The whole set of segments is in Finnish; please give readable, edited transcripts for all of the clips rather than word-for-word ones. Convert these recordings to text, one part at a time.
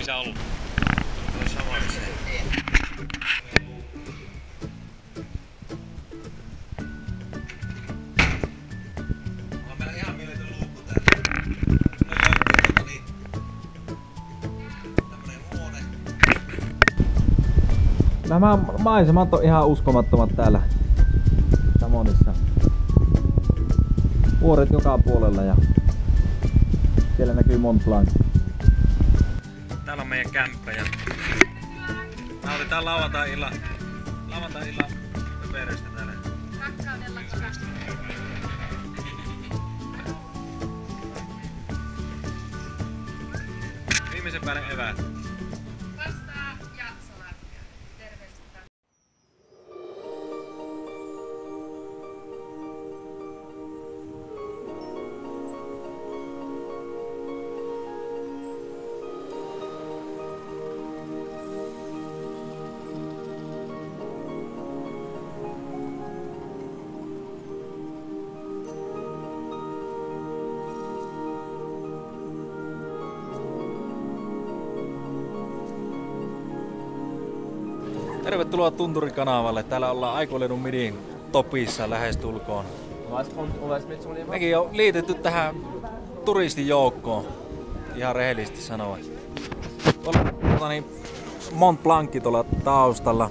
Missä ollut? Toi Samonissa. On meillä ihan mieletön luukku täällä. No löytyy niin. Tämmönen huone. Nämä maisemat on ihan uskomattomat täällä Samonissa. Vuoret joka puolella ja siellä näkyy Mont Blanc. Täällä on meidän kämppä ja nautitaan lauantai-illan pöperöstä täällä. Rakkaudella kivasti. Viimeisen päälle eväät. Pastaa ja salaattia. Terveistä. Tervetuloa Tunturikanavalle. Täällä ollaan Aikoledun Midin topissa lähestulkoon. Mekin on liitetty tähän turistijoukkoon, ihan rehellisesti sanoen. Tuolla niin Mont Blanc tuolla taustalla.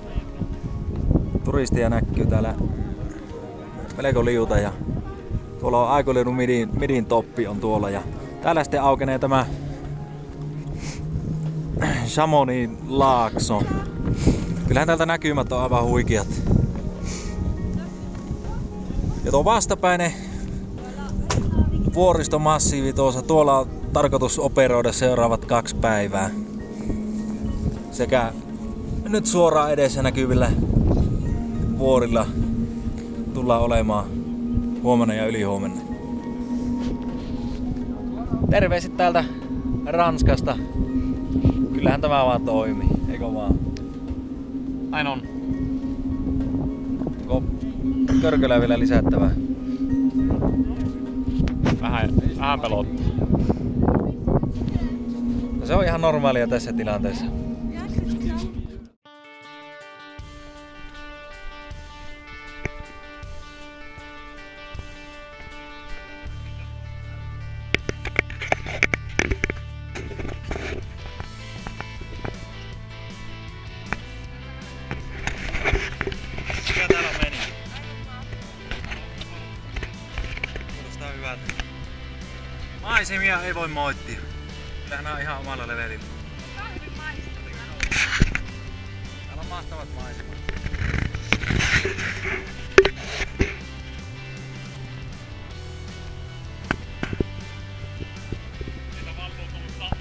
Turistia näkyy täällä melko liuta ja tuolla on Aikoledun Midin toppi on tuolla ja täällä sitten aukenee tämä Chamonixin laakso. Kyllähän täältä näkymät on aivan huikeat. Ja tuo vastapäinen vuoristomassiivi tuolla on tarkoitus operoida seuraavat 2 päivää. Sekä nyt suoraan edessä näkyvillä vuorilla tullaan olemaan huomenna ja ylihuomenna. Terveiset täältä Ranskasta. Kyllähän tämä vaan toimii, eikö vaan? Näin on. Onko Körkölää vielä lisättävää? Vähän pelottaa. No se on ihan normaalia tässä tilanteessa. Mikä täällä meni? Kuulostaa hyvältä. Maisemia ei voi moittia. Kyllähän nää on ihan omalla levelillä. Täällä on mahtavat maisemat. Niitä valvoo tuollaista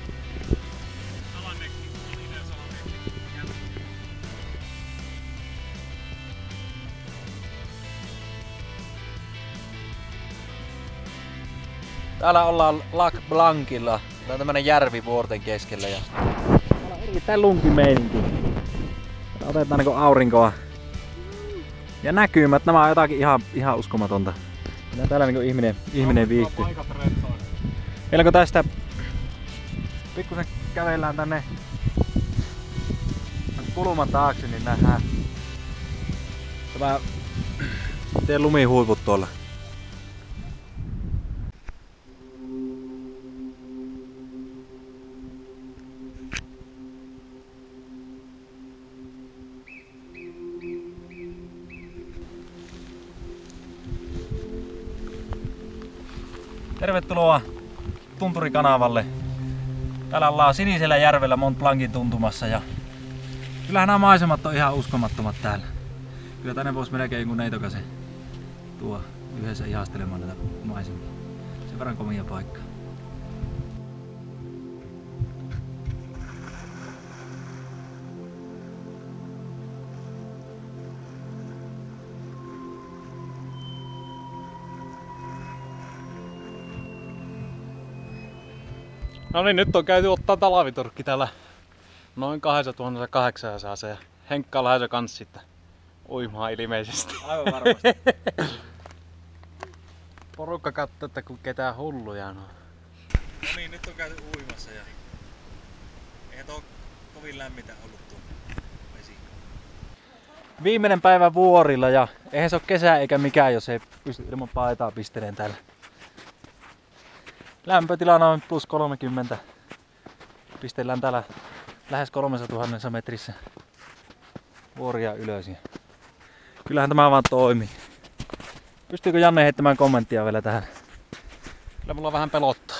salamekki, Iden salamekki. Täällä ollaan Lac Blancilla. Tää on tämmönen järvi vuorten keskellä ja täällä on erittäin lunkimeininki. Otetaan niinku aurinkoa. Ja näkymät, nämä on jotakin ihan uskomatonta. Kyllä täällä niinku ihminen viihtyy. Vielä kun tästä pikkusen kävellään tänne kulman taakse, niin nähdään tämä tien lumihuiput tuolla. Tervetuloa Tunturikanavalle. Täällä ollaan Sinisellä järvellä Mont Blancin tuntumassa ja kyllähän nämä maisemat on ihan uskomattomat täällä. Kyllä tänne voisi melkein jonkun neitokasen tuo yhdessä ihastelemaan näitä maisemia. Sen verran komia paikka. No niin, nyt on käyty ottaa talviturkki täällä noin 2800 ja Henkka on lähdössä kans sitten uimaan ilmeisesti. Aivan varmasti. Porukka katsoo, että kun ketään hulluja on. No niin, nyt on käyty uimassa ja Eikä tuo kovin lämmintä ollut tuo vesi. Viimeinen päivä vuorilla ja eihän se ole kesä eikä mikään, jos ei pysty ilman paitaa pisteleen täällä. Lämpötilana on plus 30. Pistellään täällä lähes 3000 metrissä vuoria ylös. Ja kyllähän tämä vaan toimii. Pystyykö Janne heittämään kommenttia vielä tähän? Kyllä mulla vähän pelottaa.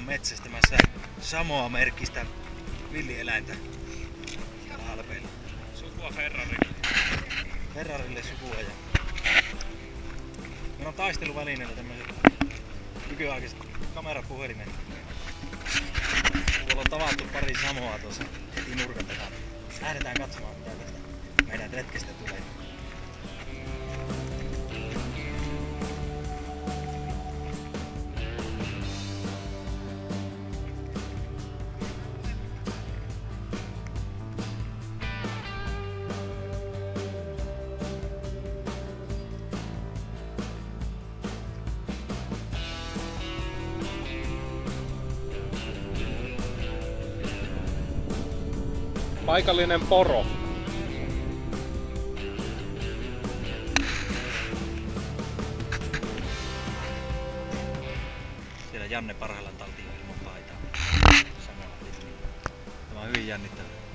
Metsästämässä Samoa-merkkistä villieläintä täällä Alpeilla. Sukua Ferrarille. Ferrarille sukua. Ja meillä on taisteluvälineellä tämmöiset nykyaikaiset kamerapuhelimet. Tuolla on tavattu pari Samoa tuossa heti nurkan takana. Lähdetään katsomaan mitä tästä meidän retkestä tulee. Paikallinen poro. Siellä Janne parhaillaan taltiin ilman paitaa. Samalla. Tämä on hyvin jännittävää.